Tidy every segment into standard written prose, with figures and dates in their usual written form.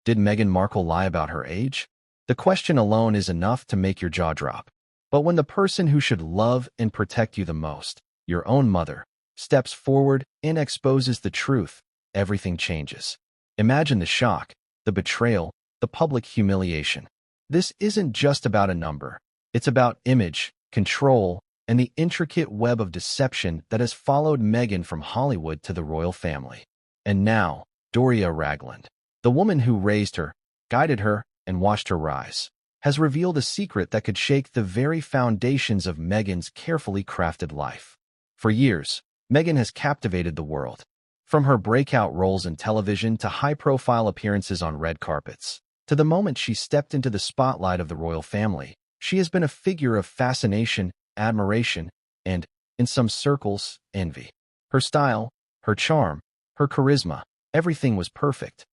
Did Meghan Markle lie about her age? The question alone is enough to make your jaw drop. But when the person who should love and protect you the most, your own mother, steps forward and exposes the truth, everything changes. Imagine the shock, the betrayal, the public humiliation. This isn't just about a number. It's about image, control, and the intricate web of deception that has followed Meghan from Hollywood to the royal family. And now, Doria Ragland, the woman who raised her, guided her, and watched her rise, has revealed a secret that could shake the very foundations of Meghan's carefully crafted life. For years, Meghan has captivated the world. From her breakout roles in television to high-profile appearances on red carpets, to the moment she stepped into the spotlight of the royal family, she has been a figure of fascination, admiration, and, in some circles, envy. Her style, her charm, her charisma, everything was perfect.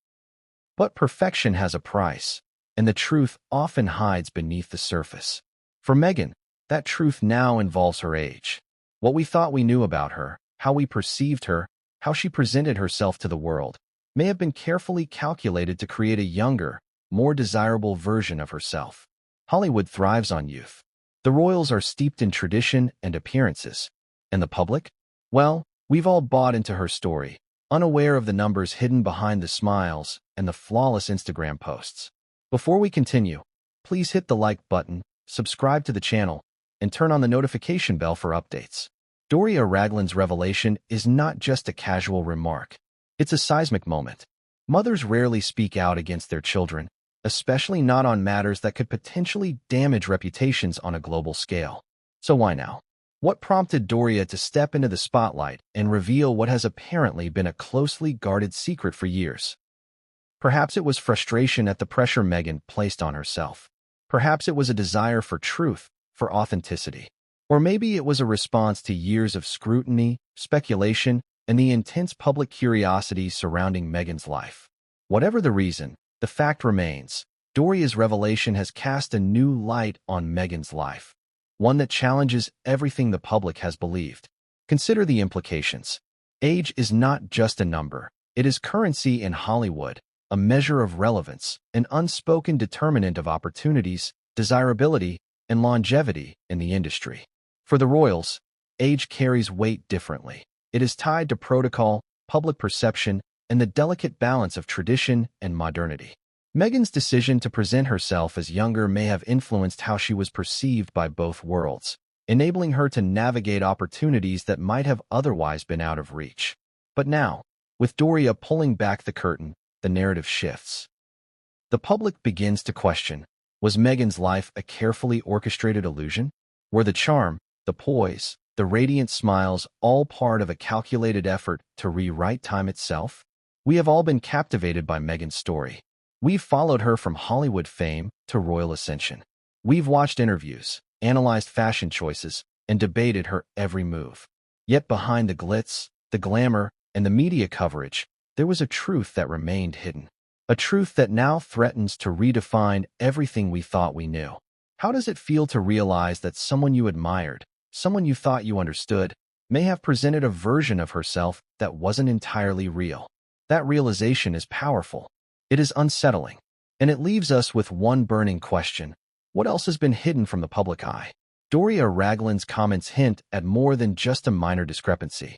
But perfection has a price, and the truth often hides beneath the surface. For Meghan, that truth now involves her age. What we thought we knew about her, how we perceived her, how she presented herself to the world, may have been carefully calculated to create a younger, more desirable version of herself. Hollywood thrives on youth. The royals are steeped in tradition and appearances. And the public? Well, we've all bought into her story, unaware of the numbers hidden behind the smiles and the flawless Instagram posts. Before we continue, please hit the like button, subscribe to the channel, and turn on the notification bell for updates. Doria Ragland's revelation is not just a casual remark. It's a seismic moment. Mothers rarely speak out against their children, especially not on matters that could potentially damage reputations on a global scale. So why now? What prompted Doria to step into the spotlight and reveal what has apparently been a closely guarded secret for years? Perhaps it was frustration at the pressure Meghan placed on herself. Perhaps it was a desire for truth, for authenticity. Or maybe it was a response to years of scrutiny, speculation, and the intense public curiosity surrounding Meghan's life. Whatever the reason, the fact remains, Doria's revelation has cast a new light on Meghan's life, one that challenges everything the public has believed. Consider the implications. Age is not just a number. It is currency in Hollywood, a measure of relevance, an unspoken determinant of opportunities, desirability, and longevity in the industry. For the royals, age carries weight differently. It is tied to protocol, public perception, and the delicate balance of tradition and modernity. Meghan's decision to present herself as younger may have influenced how she was perceived by both worlds, enabling her to navigate opportunities that might have otherwise been out of reach. But now, with Doria pulling back the curtain, the narrative shifts. The public begins to question, was Meghan's life a carefully orchestrated illusion? Were the charm, the poise, the radiant smiles all part of a calculated effort to rewrite time itself? We have all been captivated by Meghan's story. We've followed her from Hollywood fame to royal ascension. We've watched interviews, analyzed fashion choices, and debated her every move. Yet behind the glitz, the glamour, and the media coverage, there was a truth that remained hidden. A truth that now threatens to redefine everything we thought we knew. How does it feel to realize that someone you admired, someone you thought you understood, may have presented a version of herself that wasn't entirely real? That realization is powerful. It is unsettling. And it leaves us with one burning question. What else has been hidden from the public eye? Doria Ragland's comments hint at more than just a minor discrepancy.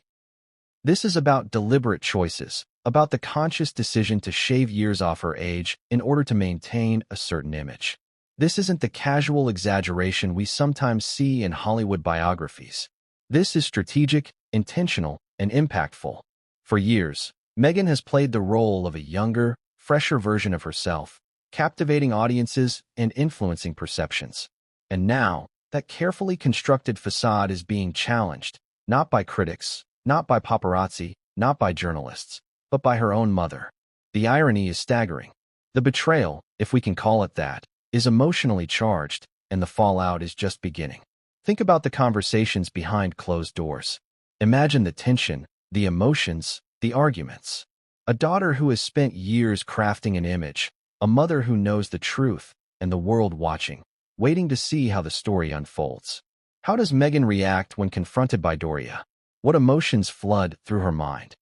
This is about deliberate choices, about the conscious decision to shave years off her age in order to maintain a certain image. This isn't the casual exaggeration we sometimes see in Hollywood biographies. This is strategic, intentional, and impactful. For years, Meghan has played the role of a younger, fresher version of herself, captivating audiences and influencing perceptions. And now, that carefully constructed facade is being challenged, not by critics, not by paparazzi, not by journalists, but by her own mother. The irony is staggering. The betrayal, if we can call it that, is emotionally charged, and the fallout is just beginning. Think about the conversations behind closed doors. Imagine the tension, the emotions, the arguments. A daughter who has spent years crafting an image, a mother who knows the truth, and the world watching, waiting to see how the story unfolds. How does Meghan react when confronted by Doria? What emotions flood through her mind?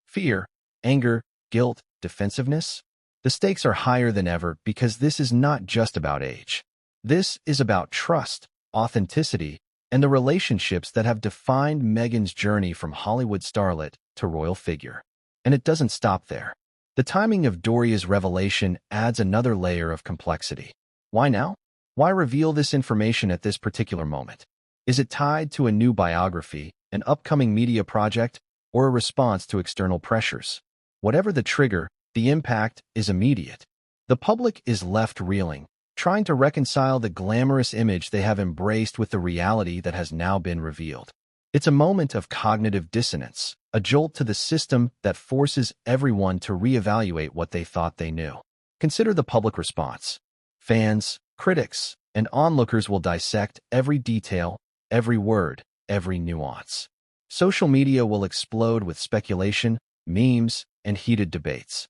Fear, anger, guilt, defensiveness? The stakes are higher than ever because this is not just about age. This is about trust, authenticity, and the relationships that have defined Meghan's journey from Hollywood starlet to royal figure. And it doesn't stop there. The timing of Doria's revelation adds another layer of complexity. Why now? Why reveal this information at this particular moment? Is it tied to a new biography, an upcoming media project, or a response to external pressures? Whatever the trigger, the impact is immediate. The public is left reeling, trying to reconcile the glamorous image they have embraced with the reality that has now been revealed. It's a moment of cognitive dissonance, a jolt to the system that forces everyone to reevaluate what they thought they knew. Consider the public response. Fans, critics, and onlookers will dissect every detail, every word, every nuance. Social media will explode with speculation, memes, and heated debates.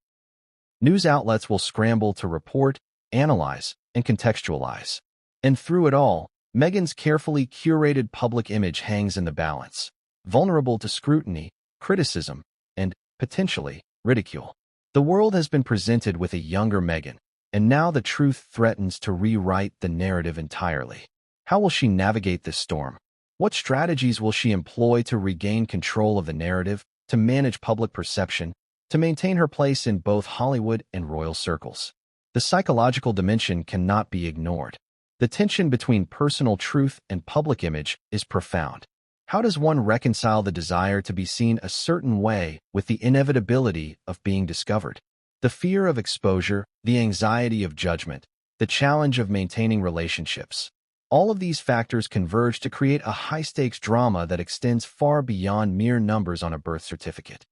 News outlets will scramble to report, analyze, and contextualize. And through it all, Meghan's carefully curated public image hangs in the balance, vulnerable to scrutiny, criticism, and, potentially, ridicule. The world has been presented with a younger Meghan, and now the truth threatens to rewrite the narrative entirely. How will she navigate this storm? What strategies will she employ to regain control of the narrative, to manage public perception, to maintain her place in both Hollywood and royal circles? The psychological dimension cannot be ignored. The tension between personal truth and public image is profound. How does one reconcile the desire to be seen a certain way with the inevitability of being discovered? The fear of exposure, the anxiety of judgment, the challenge of maintaining relationships. All of these factors converge to create a high-stakes drama that extends far beyond mere numbers on a birth certificate.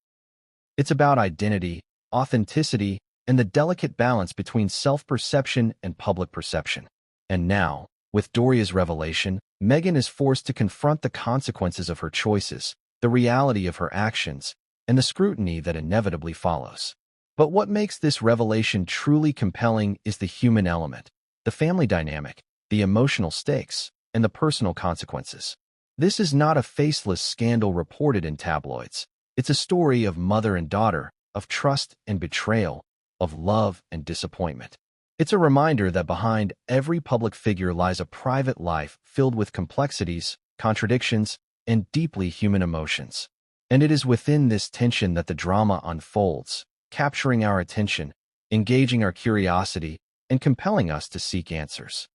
It's about identity, authenticity, and the delicate balance between self-perception and public perception. And now, with Doria's revelation, Meghan is forced to confront the consequences of her choices, the reality of her actions, and the scrutiny that inevitably follows. But what makes this revelation truly compelling is the human element, the family dynamic, the emotional stakes, and the personal consequences. This is not a faceless scandal reported in tabloids. It's a story of mother and daughter, of trust and betrayal, of love and disappointment. It's a reminder that behind every public figure lies a private life filled with complexities, contradictions, and deeply human emotions. And it is within this tension that the drama unfolds, capturing our attention, engaging our curiosity, and compelling us to seek answers.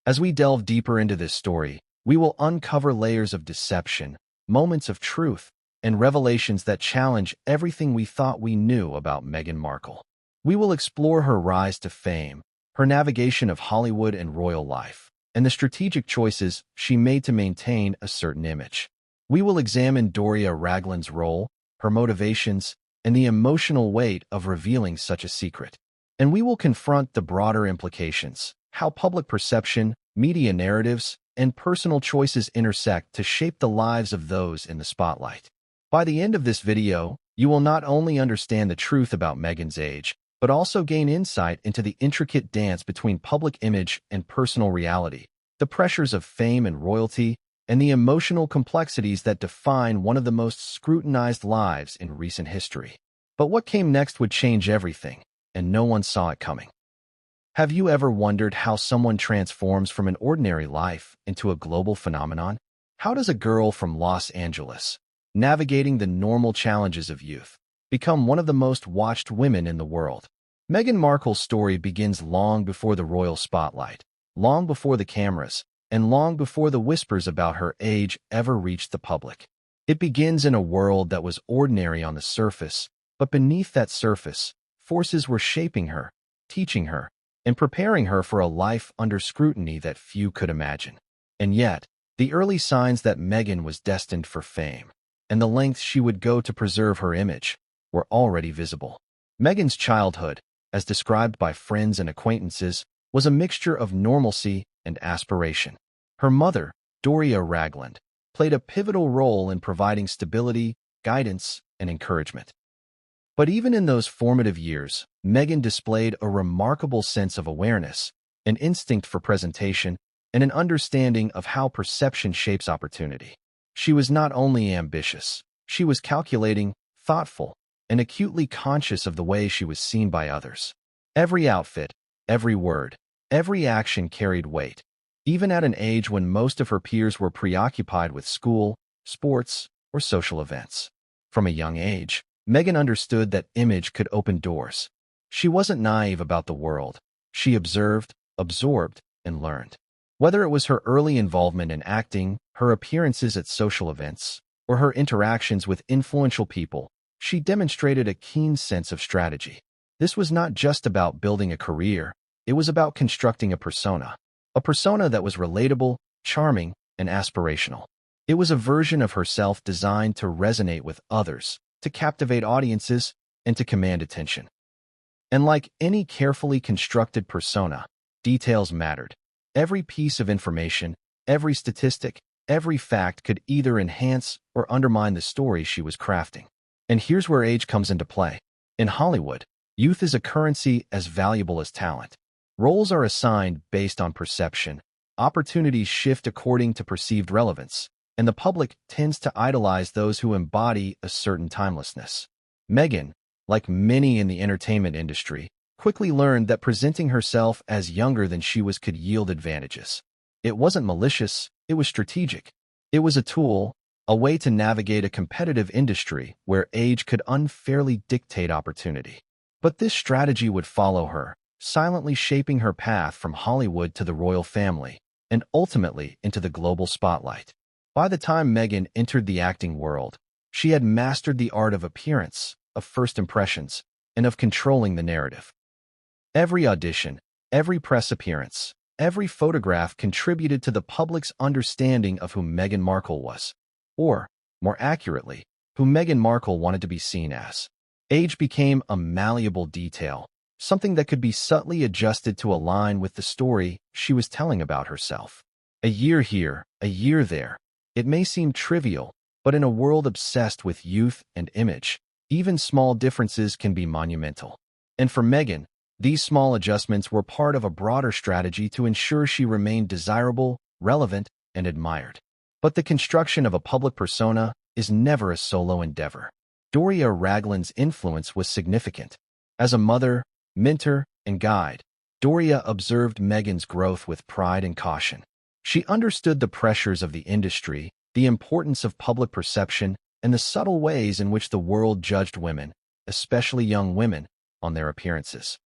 As we delve deeper into this story, we will uncover layers of deception, moments of truth, and revelations that challenge everything we thought we knew about Meghan Markle. We will explore her rise to fame, her navigation of Hollywood and royal life, and the strategic choices she made to maintain a certain image. We will examine Doria Ragland's role, her motivations, and the emotional weight of revealing such a secret. And we will confront the broader implications, how public perception, media narratives, and personal choices intersect to shape the lives of those in the spotlight. By the end of this video, you will not only understand the truth about Meghan's age, but also gain insight into the intricate dance between public image and personal reality, the pressures of fame and royalty, and the emotional complexities that define one of the most scrutinized lives in recent history. But what came next would change everything, and no one saw it coming. Have you ever wondered how someone transforms from an ordinary life into a global phenomenon? How does a girl from Los Angeles, navigating the normal challenges of youth, become one of the most watched women in the world? Meghan Markle's story begins long before the royal spotlight, long before the cameras, and long before the whispers about her age ever reached the public. It begins in a world that was ordinary on the surface, but beneath that surface, forces were shaping her, teaching her, and preparing her for a life under scrutiny that few could imagine. And yet, the early signs that Meghan was destined for fame, and the lengths she would go to preserve her image, were already visible. Meghan's childhood, as described by friends and acquaintances, was a mixture of normalcy and aspiration. Her mother, Doria Ragland, played a pivotal role in providing stability, guidance, and encouragement. But even in those formative years, Meghan displayed a remarkable sense of awareness, an instinct for presentation, and an understanding of how perception shapes opportunity. She was not only ambitious, she was calculating, thoughtful, and acutely conscious of the way she was seen by others. Every outfit, every word, every action carried weight, even at an age when most of her peers were preoccupied with school, sports, or social events. From a young age, Meghan understood that image could open doors. She wasn't naive about the world. She observed, absorbed, and learned. Whether it was her early involvement in acting, her appearances at social events, or her interactions with influential people, she demonstrated a keen sense of strategy. This was not just about building a career, it was about constructing a persona that was relatable, charming, and aspirational. It was a version of herself designed to resonate with others, to captivate audiences, and to command attention. And like any carefully constructed persona, details mattered. Every piece of information, every statistic, every fact could either enhance or undermine the story she was crafting. And here's where age comes into play. In Hollywood, youth is a currency as valuable as talent. Roles are assigned based on perception, opportunities shift according to perceived relevance, and the public tends to idolize those who embody a certain timelessness. Meghan, like many in the entertainment industry, quickly learned that presenting herself as younger than she was could yield advantages. It wasn't malicious, it was strategic. It was a tool, a way to navigate a competitive industry where age could unfairly dictate opportunity. But this strategy would follow her, silently shaping her path from Hollywood to the royal family, and ultimately into the global spotlight. By the time Meghan entered the acting world, she had mastered the art of appearance, of first impressions, and of controlling the narrative. Every audition, every press appearance, every photograph contributed to the public's understanding of who Meghan Markle was, or, more accurately, who Meghan Markle wanted to be seen as. Age became a malleable detail, something that could be subtly adjusted to align with the story she was telling about herself. A year here, a year there. It may seem trivial, but in a world obsessed with youth and image, even small differences can be monumental. And for Meghan, these small adjustments were part of a broader strategy to ensure she remained desirable, relevant, and admired. But the construction of a public persona is never a solo endeavor. Doria Ragland's influence was significant. As a mother, mentor, and guide, Doria observed Meghan's growth with pride and caution. She understood the pressures of the industry, the importance of public perception, and the subtle ways in which the world judged women, especially young women, on their appearances.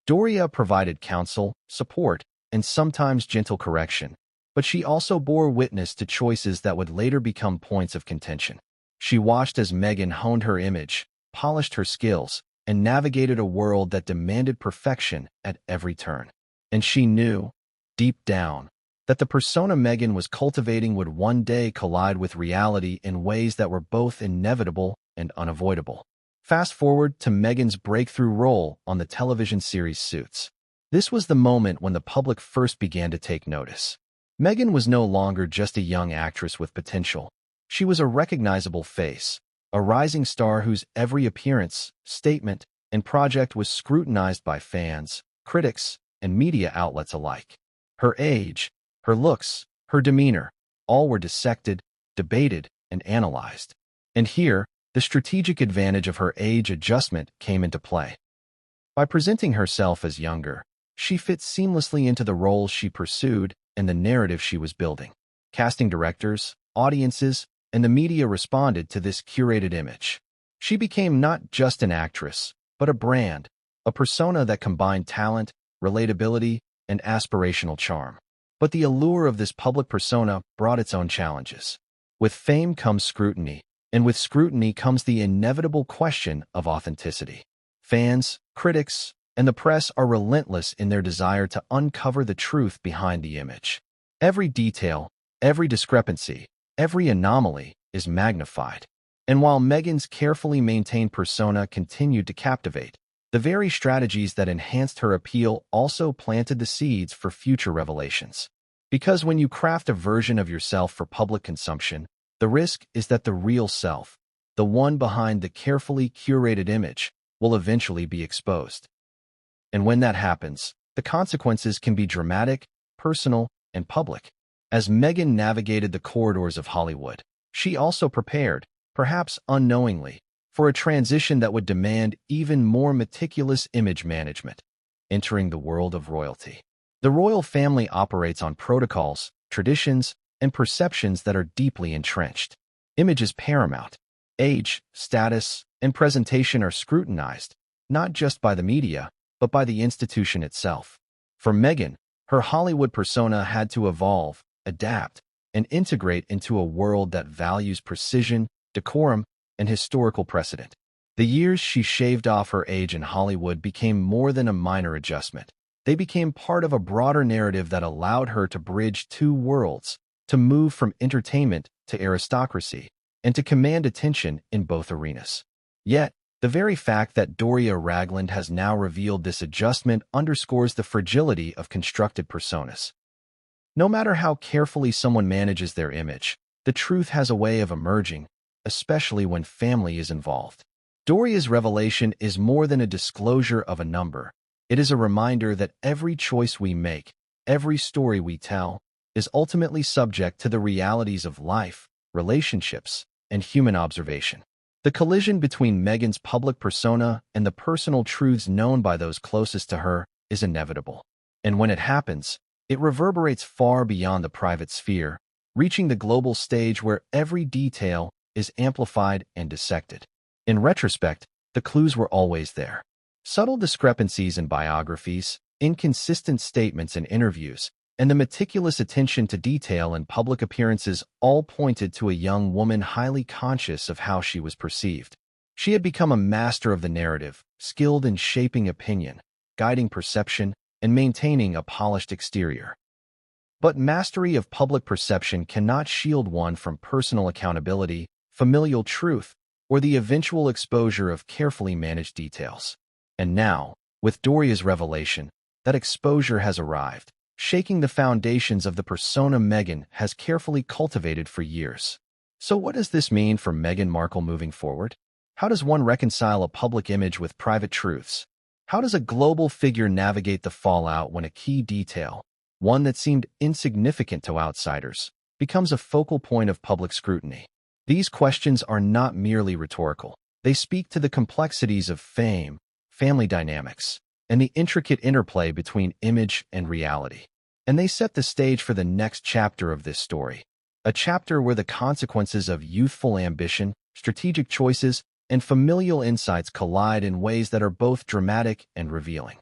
Doria provided counsel, support, and sometimes gentle correction, but she also bore witness to choices that would later become points of contention. She watched as Meghan honed her image, polished her skills, and navigated a world that demanded perfection at every turn. And she knew, deep down, that the persona Meghan was cultivating would one day collide with reality in ways that were both inevitable and unavoidable. Fast forward to Meghan's breakthrough role on the television series Suits. This was the moment when the public first began to take notice. Meghan was no longer just a young actress with potential. She was a recognizable face, a rising star whose every appearance, statement, and project was scrutinized by fans, critics, and media outlets alike. Her age, her looks, her demeanor, all were dissected, debated, and analyzed. And here, the strategic advantage of her age adjustment came into play. By presenting herself as younger, she fit seamlessly into the roles she pursued and the narrative she was building. Casting directors, audiences, and the media responded to this curated image. She became not just an actress, but a brand, a persona that combined talent, relatability, and aspirational charm. But the allure of this public persona brought its own challenges. With fame comes scrutiny, and with scrutiny comes the inevitable question of authenticity. Fans, critics, and the press are relentless in their desire to uncover the truth behind the image. Every detail, every discrepancy, every anomaly is magnified. And while Meghan's carefully maintained persona continued to captivate, the very strategies that enhanced her appeal also planted the seeds for future revelations. Because when you craft a version of yourself for public consumption, the risk is that the real self, the one behind the carefully curated image, will eventually be exposed. And when that happens, the consequences can be dramatic, personal, and public. As Meghan navigated the corridors of Hollywood, she also prepared, perhaps unknowingly, for a transition that would demand even more meticulous image management. entering the world of royalty. The royal family operates on protocols, traditions, and perceptions that are deeply entrenched. Image is paramount. Age, status, and presentation are scrutinized, not just by the media, but by the institution itself. For Meghan, her Hollywood persona had to evolve, adapt, and integrate into a world that values precision, decorum, and historical precedent. The years she shaved off her age in Hollywood became more than a minor adjustment. They became part of a broader narrative that allowed her to bridge two worlds, to move from entertainment to aristocracy, and to command attention in both arenas. Yet, the very fact that Doria Ragland has now revealed this adjustment underscores the fragility of constructed personas. No matter how carefully someone manages their image, the truth has a way of emerging, especially when family is involved. Doria's revelation is more than a disclosure of a number. It is a reminder that every choice we make, every story we tell, is ultimately subject to the realities of life, relationships, and human observation. The collision between Meghan's public persona and the personal truths known by those closest to her is inevitable. And when it happens, it reverberates far beyond the private sphere, reaching the global stage where every detail is amplified and dissected. In retrospect, the clues were always there. Subtle discrepancies in biographies, inconsistent statements in interviews, and the meticulous attention to detail in public appearances all pointed to a young woman highly conscious of how she was perceived. She had become a master of the narrative, skilled in shaping opinion, guiding perception, and maintaining a polished exterior. But mastery of public perception cannot shield one from personal accountability, familial truth, or the eventual exposure of carefully managed details. And now, with Doria's revelation, that exposure has arrived, shaking the foundations of the persona Meghan has carefully cultivated for years. So what does this mean for Meghan Markle moving forward? How does one reconcile a public image with private truths? How does a global figure navigate the fallout when a key detail, one that seemed insignificant to outsiders, becomes a focal point of public scrutiny? These questions are not merely rhetorical. They speak to the complexities of fame, family dynamics, and the intricate interplay between image and reality. And they set the stage for the next chapter of this story, a chapter where the consequences of youthful ambition, strategic choices, and familial insights collide in ways that are both dramatic and revealing.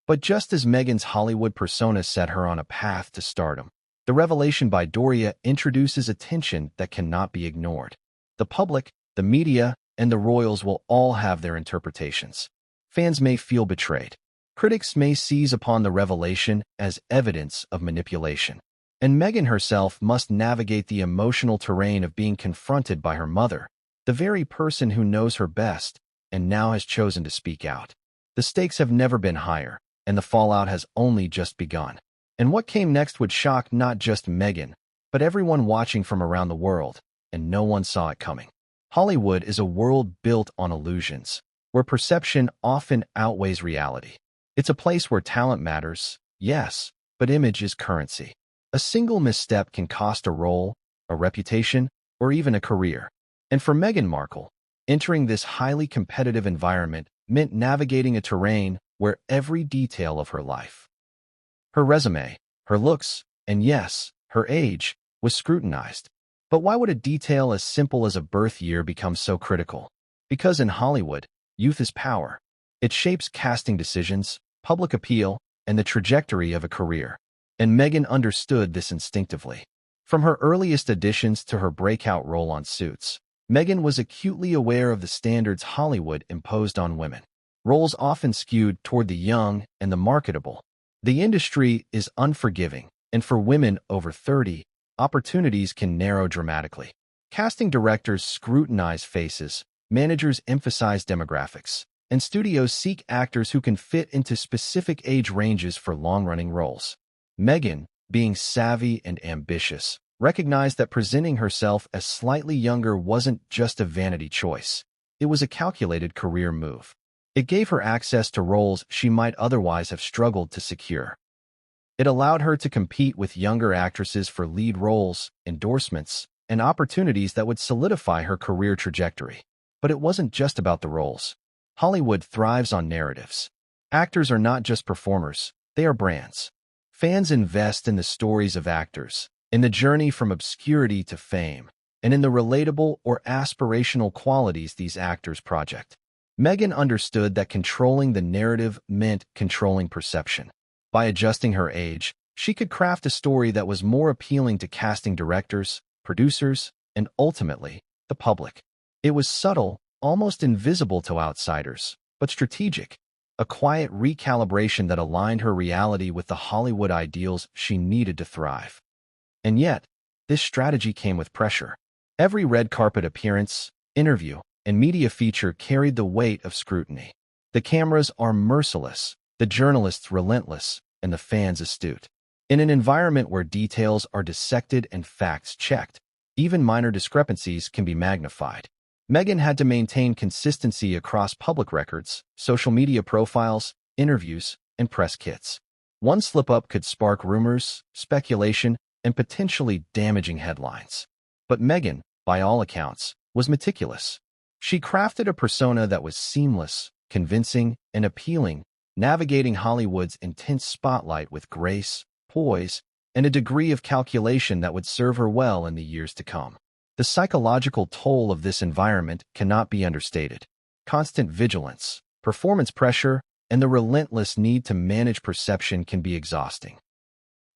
But just as Meghan's Hollywood persona set her on a path to stardom, the revelation by Doria introduces a tension that cannot be ignored. The public, the media, and the royals will all have their interpretations. Fans may feel betrayed. Critics may seize upon the revelation as evidence of manipulation. And Meghan herself must navigate the emotional terrain of being confronted by her mother, the very person who knows her best and now has chosen to speak out. The stakes have never been higher, and the fallout has only just begun. And what came next would shock not just Meghan, but everyone watching from around the world, and no one saw it coming. Hollywood is a world built on illusions, where perception often outweighs reality. It's a place where talent matters, yes, but image is currency. A single misstep can cost a role, a reputation, or even a career. And for Meghan Markle, entering this highly competitive environment meant navigating a terrain where every detail of her life, her resume, her looks, and yes, her age, was scrutinized. But why would a detail as simple as a birth year become so critical? Because in Hollywood, youth is power. It shapes casting decisions, public appeal, and the trajectory of a career. And Meghan understood this instinctively. From her earliest auditions to her breakout role on Suits, Meghan was acutely aware of the standards Hollywood imposed on women. Roles often skewed toward the young and the marketable. The industry is unforgiving, and for women over 30, opportunities can narrow dramatically. Casting directors scrutinize faces, managers emphasize demographics, and studios seek actors who can fit into specific age ranges for long-running roles. Meghan, being savvy and ambitious, recognized that presenting herself as slightly younger wasn't just a vanity choice. It was a calculated career move. It gave her access to roles she might otherwise have struggled to secure. It allowed her to compete with younger actresses for lead roles, endorsements, and opportunities that would solidify her career trajectory. But it wasn't just about the roles. Hollywood thrives on narratives. Actors are not just performers, they are brands. Fans invest in the stories of actors, in the journey from obscurity to fame, and in the relatable or aspirational qualities these actors project. Meghan understood that controlling the narrative meant controlling perception. By adjusting her age, she could craft a story that was more appealing to casting directors, producers, and ultimately, the public. It was subtle, almost invisible to outsiders, but strategic, a quiet recalibration that aligned her reality with the Hollywood ideals she needed to thrive. And yet, this strategy came with pressure. Every red carpet appearance, interview, and media feature carried the weight of scrutiny. The cameras are merciless, the journalists relentless, and the fans astute. In an environment where details are dissected and facts checked, even minor discrepancies can be magnified. Meghan had to maintain consistency across public records, social media profiles, interviews, and press kits. One slip-up could spark rumors, speculation, and potentially damaging headlines. But Meghan, by all accounts, was meticulous. She crafted a persona that was seamless, convincing, and appealing, navigating Hollywood's intense spotlight with grace, poise, and a degree of calculation that would serve her well in the years to come. The psychological toll of this environment cannot be understated. Constant vigilance, performance pressure, and the relentless need to manage perception can be exhausting.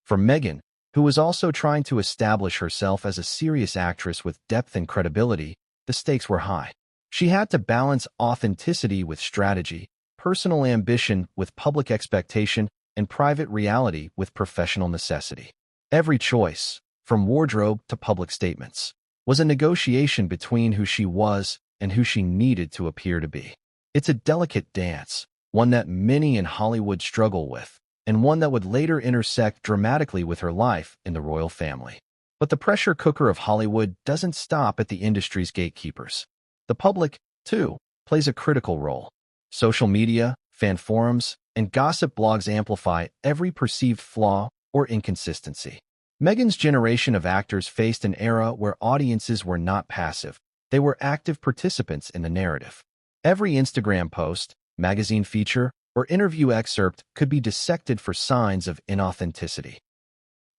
For Meghan, who was also trying to establish herself as a serious actress with depth and credibility, the stakes were high. She had to balance authenticity with strategy, personal ambition with public expectation, and private reality with professional necessity. Every choice, from wardrobe to public statements, was a negotiation between who she was and who she needed to appear to be. It's a delicate dance, one that many in Hollywood struggle with, and one that would later intersect dramatically with her life in the royal family. But the pressure cooker of Hollywood doesn't stop at the industry's gatekeepers. The public, too, plays a critical role. Social media, fan forums, and gossip blogs amplify every perceived flaw or inconsistency. Meghan's generation of actors faced an era where audiences were not passive. They were active participants in the narrative. Every Instagram post, magazine feature, or interview excerpt could be dissected for signs of inauthenticity.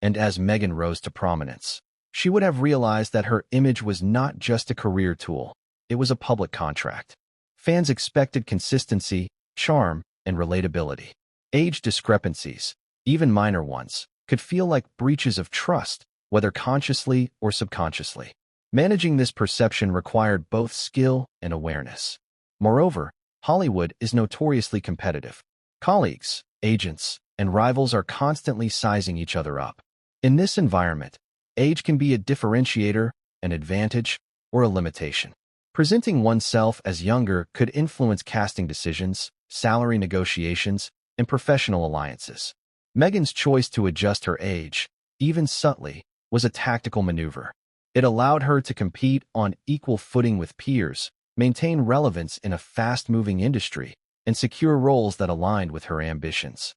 And as Meghan rose to prominence, she would have realized that her image was not just a career tool, it was a public contract. Fans expected consistency, charm, and relatability. Age discrepancies, even minor ones, could feel like breaches of trust, whether consciously or subconsciously. Managing this perception required both skill and awareness. Moreover, Hollywood is notoriously competitive. Colleagues, agents, and rivals are constantly sizing each other up. In this environment, age can be a differentiator, an advantage, or a limitation. Presenting oneself as younger could influence casting decisions, salary negotiations, and professional alliances. Meghan's choice to adjust her age, even subtly, was a tactical maneuver. It allowed her to compete on equal footing with peers, maintain relevance in a fast-moving industry, and secure roles that aligned with her ambitions.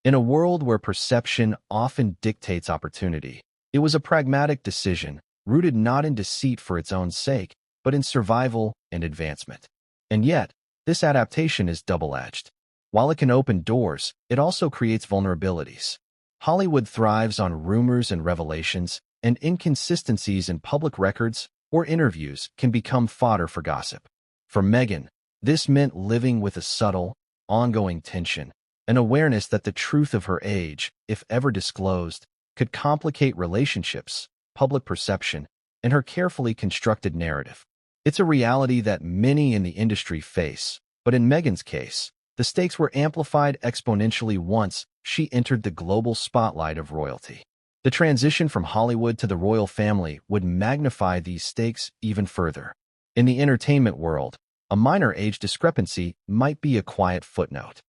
In a world where perception often dictates opportunity, it was a pragmatic decision, rooted not in deceit for its own sake, but in survival and advancement. And yet, this adaptation is double-edged. While it can open doors, it also creates vulnerabilities. Hollywood thrives on rumors and revelations, and inconsistencies in public records or interviews can become fodder for gossip. For Meghan, this meant living with a subtle, ongoing tension, an awareness that the truth of her age, if ever disclosed, could complicate relationships, public perception, and her carefully constructed narrative. It's a reality that many in the industry face, but in Meghan's case, the stakes were amplified exponentially once she entered the global spotlight of royalty. The transition from Hollywood to the royal family would magnify these stakes even further. In the entertainment world, a minor age discrepancy might be a quiet footnote.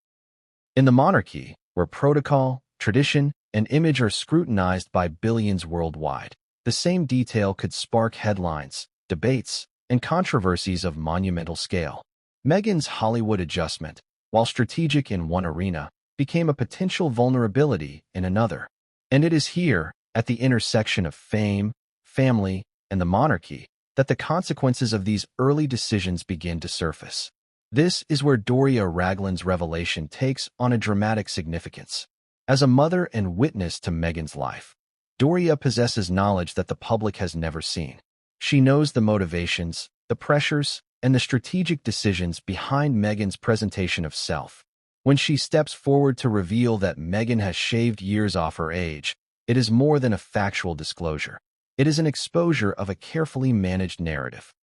In the monarchy, where protocol, tradition, and image are scrutinized by billions worldwide, the same detail could spark headlines, debates, and controversies of monumental scale. Meghan's Hollywood adjustment, while strategic in one arena, became a potential vulnerability in another. And it is here, at the intersection of fame, family, and the monarchy, that the consequences of these early decisions begin to surface. This is where Doria Ragland's revelation takes on a dramatic significance. As a mother and witness to Meghan's life, Doria possesses knowledge that the public has never seen. She knows the motivations, the pressures, and the strategic decisions behind Meghan's presentation of self. When she steps forward to reveal that Meghan has shaved years off her age, it is more than a factual disclosure. It is an exposure of a carefully managed narrative.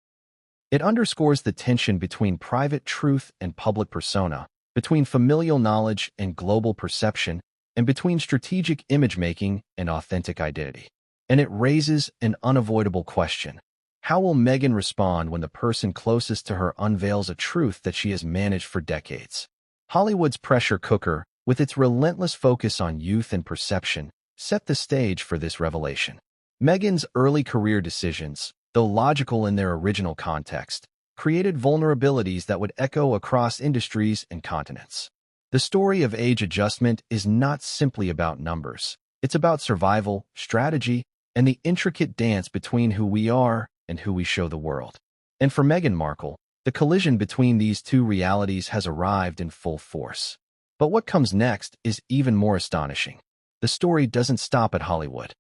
It underscores the tension between private truth and public persona, between familial knowledge and global perception, and between strategic image-making and authentic identity. And it raises an unavoidable question. How will Meghan respond when the person closest to her unveils a truth that she has managed for decades? Hollywood's pressure cooker, with its relentless focus on youth and perception, set the stage for this revelation. Meghan's early career decisions, though logical in their original context, created vulnerabilities that would echo across industries and continents. The story of age adjustment is not simply about numbers. It's about survival, strategy, and the intricate dance between who we are and who we show the world. And for Meghan Markle, the collision between these two realities has arrived in full force. But what comes next is even more astonishing. The story doesn't stop at Hollywood.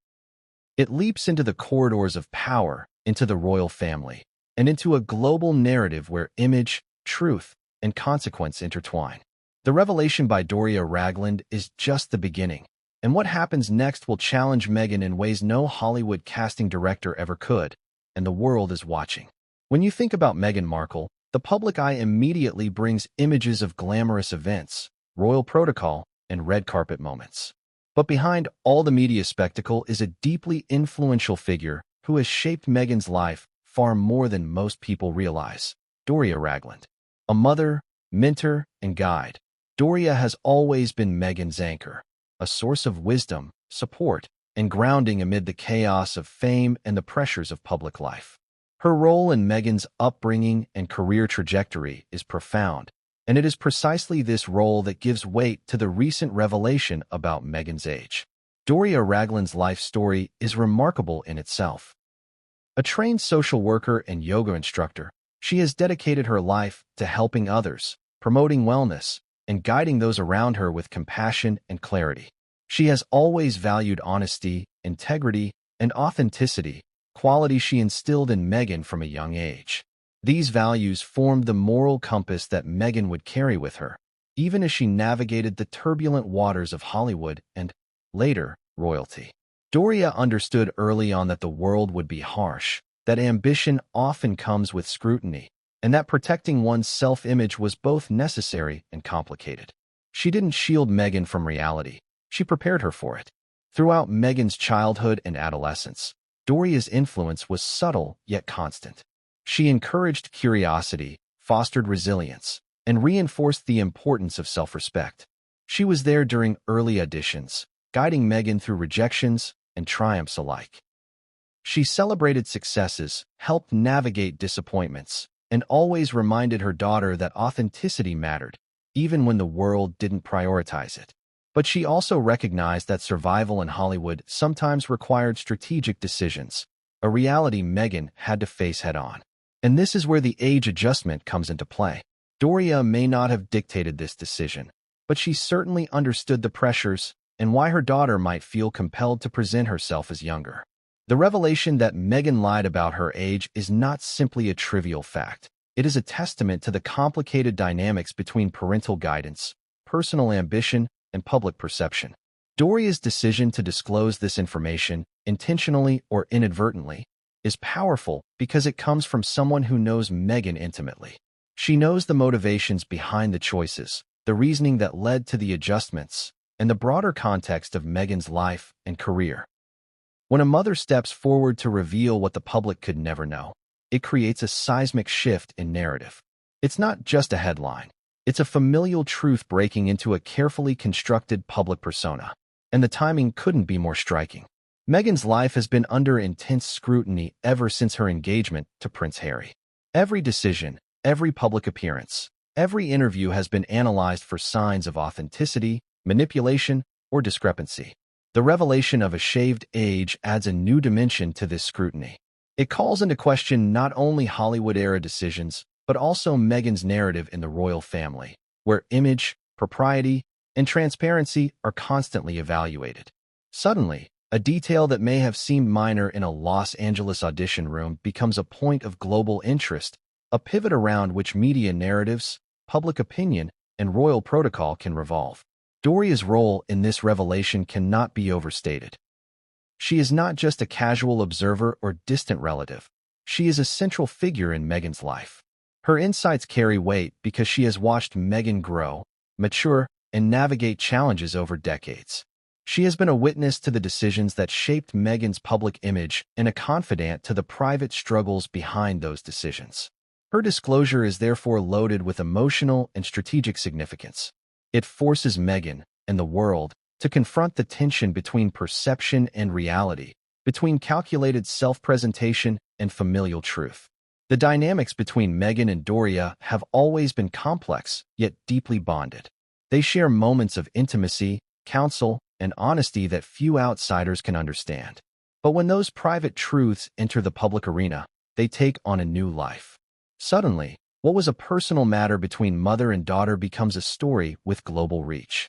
It leaps into the corridors of power, into the royal family, and into a global narrative where image, truth, and consequence intertwine. The revelation by Doria Ragland is just the beginning, and what happens next will challenge Meghan in ways no Hollywood casting director ever could, and the world is watching. When you think about Meghan Markle, the public eye immediately brings images of glamorous events, royal protocol, and red carpet moments. But behind all the media spectacle is a deeply influential figure who has shaped Meghan's life far more than most people realize: Doria Ragland. A mother, mentor, and guide, Doria has always been Meghan's anchor, a source of wisdom, support, and grounding amid the chaos of fame and the pressures of public life. Her role in Meghan's upbringing and career trajectory is profound, and it is precisely this role that gives weight to the recent revelation about Meghan's age. Doria Ragland's life story is remarkable in itself. A trained social worker and yoga instructor, she has dedicated her life to helping others, promoting wellness, and guiding those around her with compassion and clarity. She has always valued honesty, integrity, and authenticity, qualities she instilled in Meghan from a young age. These values formed the moral compass that Meghan would carry with her, even as she navigated the turbulent waters of Hollywood and, later, royalty. Doria understood early on that the world would be harsh, that ambition often comes with scrutiny, and that protecting one's self-image was both necessary and complicated. She didn't shield Meghan from reality. She prepared her for it. Throughout Meghan's childhood and adolescence, Doria's influence was subtle yet constant. She encouraged curiosity, fostered resilience, and reinforced the importance of self-respect. She was there during early auditions, guiding Meghan through rejections and triumphs alike. She celebrated successes, helped navigate disappointments, and always reminded her daughter that authenticity mattered, even when the world didn't prioritize it. But she also recognized that survival in Hollywood sometimes required strategic decisions, a reality Meghan had to face head-on. And this is where the age adjustment comes into play. Doria may not have dictated this decision, but she certainly understood the pressures and why her daughter might feel compelled to present herself as younger. The revelation that Meghan lied about her age is not simply a trivial fact. It is a testament to the complicated dynamics between parental guidance, personal ambition, and public perception. Doria's decision to disclose this information, intentionally or inadvertently, is powerful because it comes from someone who knows Meghan intimately. She knows the motivations behind the choices, the reasoning that led to the adjustments, and the broader context of Meghan's life and career. When a mother steps forward to reveal what the public could never know, it creates a seismic shift in narrative. It's not just a headline. It's a familial truth breaking into a carefully constructed public persona. And the timing couldn't be more striking. Meghan's life has been under intense scrutiny ever since her engagement to Prince Harry. Every decision, every public appearance, every interview has been analyzed for signs of authenticity, manipulation, or discrepancy. The revelation of a shaved age adds a new dimension to this scrutiny. It calls into question not only Hollywood-era decisions, but also Meghan's narrative in the royal family, where image, propriety, and transparency are constantly evaluated. Suddenly, a detail that may have seemed minor in a Los Angeles audition room becomes a point of global interest, a pivot around which media narratives, public opinion, and royal protocol can revolve. Doria's role in this revelation cannot be overstated. She is not just a casual observer or distant relative. She is a central figure in Meghan's life. Her insights carry weight because she has watched Meghan grow, mature, and navigate challenges over decades. She has been a witness to the decisions that shaped Meghan's public image and a confidant to the private struggles behind those decisions. Her disclosure is therefore loaded with emotional and strategic significance. It forces Meghan and the world to confront the tension between perception and reality, between calculated self-presentation and familial truth. The dynamics between Meghan and Doria have always been complex, yet deeply bonded. They share moments of intimacy, counsel, and honesty that few outsiders can understand. But when those private truths enter the public arena, they take on a new life. Suddenly, what was a personal matter between mother and daughter becomes a story with global reach.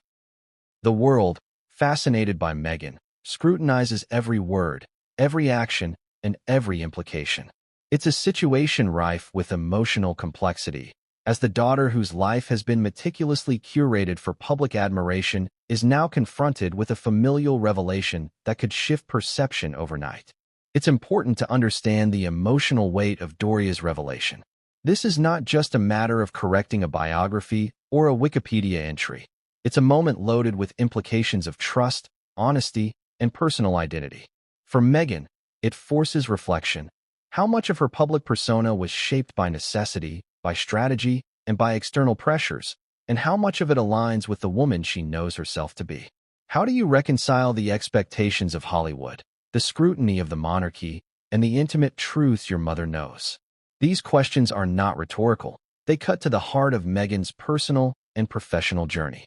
The world, fascinated by Meghan, scrutinizes every word, every action, and every implication. It's a situation rife with emotional complexity, as the daughter whose life has been meticulously curated for public admiration is now confronted with a familial revelation that could shift perception overnight. It's important to understand the emotional weight of Doria's revelation. This is not just a matter of correcting a biography or a Wikipedia entry. It's a moment loaded with implications of trust, honesty, and personal identity. For Meghan, it forces reflection. How much of her public persona was shaped by necessity, by strategy, and by external pressures, and how much of it aligns with the woman she knows herself to be? How do you reconcile the expectations of Hollywood, the scrutiny of the monarchy, and the intimate truths your mother knows? These questions are not rhetorical. They cut to the heart of Meghan's personal and professional journey.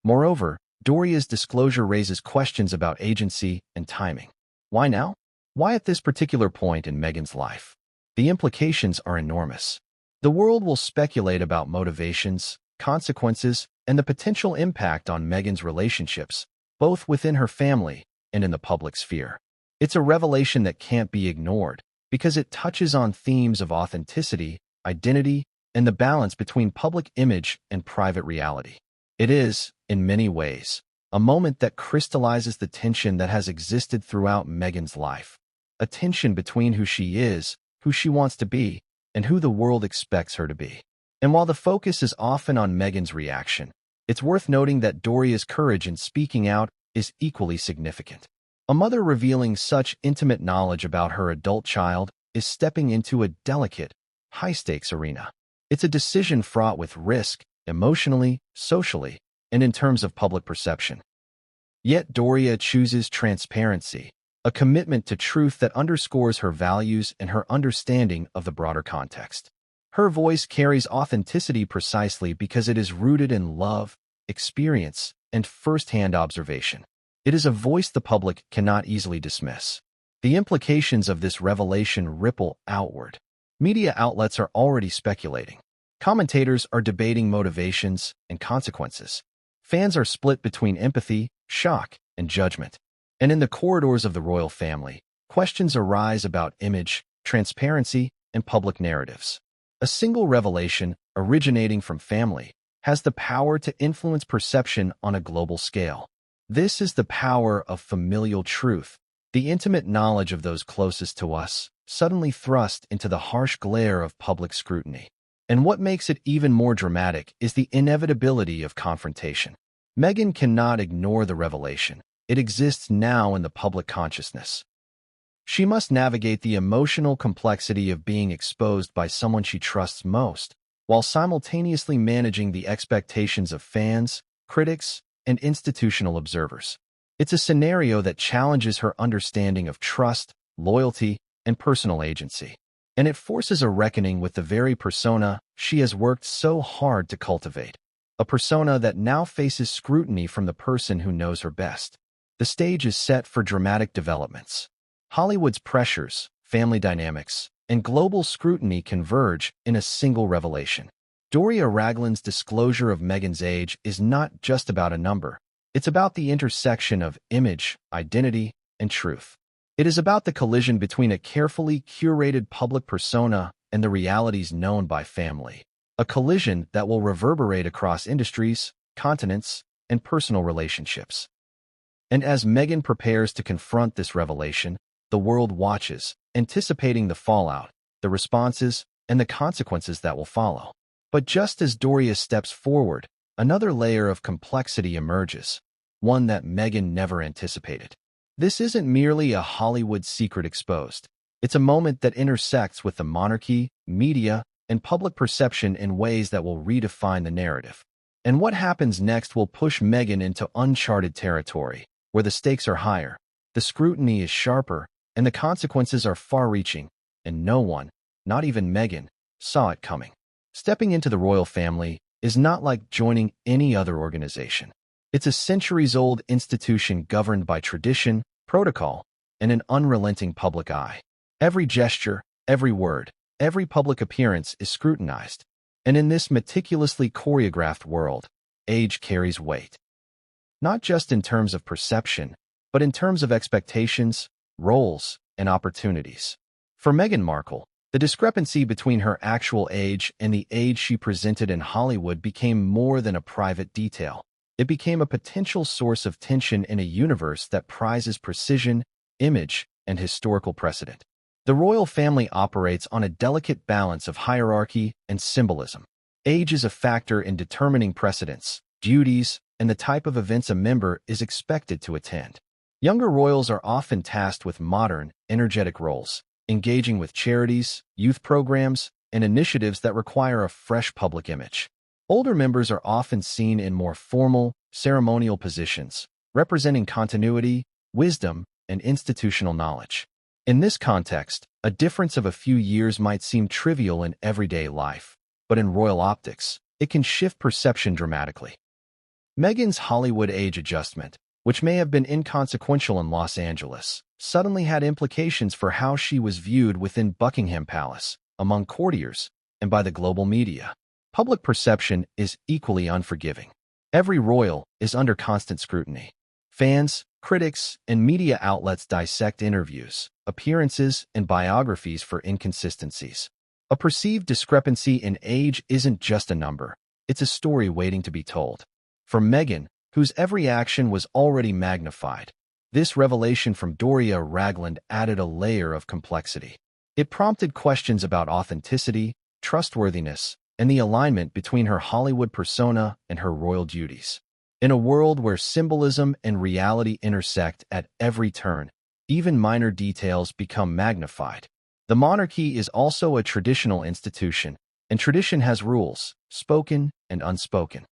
Moreover, Doria's disclosure raises questions about agency and timing. Why now? Why at this particular point in Meghan's life? The implications are enormous. The world will speculate about motivations, consequences, and the potential impact on Meghan's relationships, both within her family and in the public sphere. It's a revelation that can't be ignored because it touches on themes of authenticity, identity, and the balance between public image and private reality. It is, in many ways, a moment that crystallizes the tension that has existed throughout Meghan's life, a tension between who she is, who she wants to be, and who the world expects her to be. And while the focus is often on Meghan's reaction, it's worth noting that Doria's courage in speaking out is equally significant. A mother revealing such intimate knowledge about her adult child is stepping into a delicate, high-stakes arena. It's a decision fraught with risk, emotionally, socially, and in terms of public perception. Yet Doria chooses transparency, a commitment to truth that underscores her values and her understanding of the broader context. Her voice carries authenticity precisely because it is rooted in love, experience, and first-hand observation. It is a voice the public cannot easily dismiss. The implications of this revelation ripple outward. Media outlets are already speculating. Commentators are debating motivations and consequences. Fans are split between empathy, shock, and judgment. And in the corridors of the royal family, questions arise about image, transparency, and public narratives. A single revelation, originating from family, has the power to influence perception on a global scale. This is the power of familial truth, the intimate knowledge of those closest to us, suddenly thrust into the harsh glare of public scrutiny. And what makes it even more dramatic is the inevitability of confrontation. Meghan cannot ignore the revelation. It exists now in the public consciousness. She must navigate the emotional complexity of being exposed by someone she trusts most, while simultaneously managing the expectations of fans, critics, and institutional observers. It's a scenario that challenges her understanding of trust, loyalty, and personal agency. And it forces a reckoning with the very persona she has worked so hard to cultivate, a persona that now faces scrutiny from the person who knows her best. The stage is set for dramatic developments. Hollywood's pressures, family dynamics, and global scrutiny converge in a single revelation. Doria Ragland's disclosure of Meghan's age is not just about a number. It's about the intersection of image, identity, and truth. It is about the collision between a carefully curated public persona and the realities known by family. A collision that will reverberate across industries, continents, and personal relationships. And as Meghan prepares to confront this revelation, the world watches, anticipating the fallout, the responses, and the consequences that will follow. But just as Doria steps forward, another layer of complexity emerges, one that Meghan never anticipated. This isn't merely a Hollywood secret exposed. It's a moment that intersects with the monarchy, media, and public perception in ways that will redefine the narrative. And what happens next will push Meghan into uncharted territory, where the stakes are higher, the scrutiny is sharper, and the consequences are far-reaching, and no one, not even Meghan, saw it coming. Stepping into the royal family is not like joining any other organization. It's a centuries-old institution governed by tradition, protocol, and an unrelenting public eye. Every gesture, every word, every public appearance is scrutinized. And in this meticulously choreographed world, age carries weight. Not just in terms of perception, but in terms of expectations, roles, and opportunities. For Meghan Markle, the discrepancy between her actual age and the age she presented in Hollywood became more than a private detail. It became a potential source of tension in a universe that prizes precision, image, and historical precedent. The royal family operates on a delicate balance of hierarchy and symbolism. Age is a factor in determining precedents, duties, and the type of events a member is expected to attend. Younger royals are often tasked with modern, energetic roles, engaging with charities, youth programs, and initiatives that require a fresh public image. Older members are often seen in more formal, ceremonial positions, representing continuity, wisdom, and institutional knowledge. In this context, a difference of a few years might seem trivial in everyday life, but in royal optics, it can shift perception dramatically. Meghan's Hollywood age adjustment, which may have been inconsequential in Los Angeles, suddenly had implications for how she was viewed within Buckingham Palace, among courtiers, and by the global media. Public perception is equally unforgiving. Every royal is under constant scrutiny. Fans, critics, and media outlets dissect interviews, appearances, and biographies for inconsistencies. A perceived discrepancy in age isn't just a number. It's a story waiting to be told. For Meghan, whose every action was already magnified, this revelation from Doria Ragland added a layer of complexity. It prompted questions about authenticity, trustworthiness, and the alignment between her Hollywood persona and her royal duties. In a world where symbolism and reality intersect at every turn, even minor details become magnified. The monarchy is also a traditional institution, and tradition has rules, spoken and unspoken.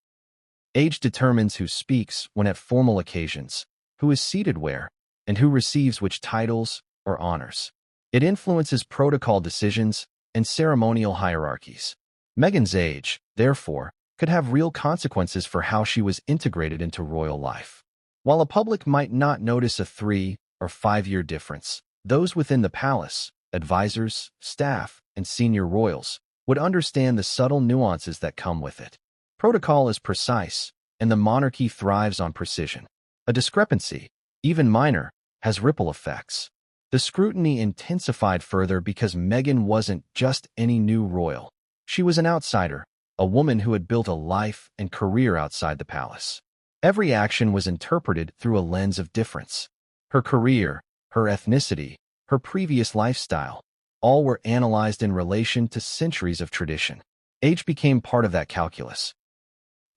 Age determines who speaks when at formal occasions, who is seated where, and who receives which titles or honors. It influences protocol decisions and ceremonial hierarchies. Meghan's age, therefore, could have real consequences for how she was integrated into royal life. While a public might not notice a 3- or 5-year difference, those within the palace, advisors, staff, and senior royals, would understand the subtle nuances that come with it. Protocol is precise, and the monarchy thrives on precision. A discrepancy, even minor, has ripple effects. The scrutiny intensified further because Meghan wasn't just any new royal. She was an outsider, a woman who had built a life and career outside the palace. Every action was interpreted through a lens of difference. Her career, her ethnicity, her previous lifestyle, all were analyzed in relation to centuries of tradition. Age became part of that calculus.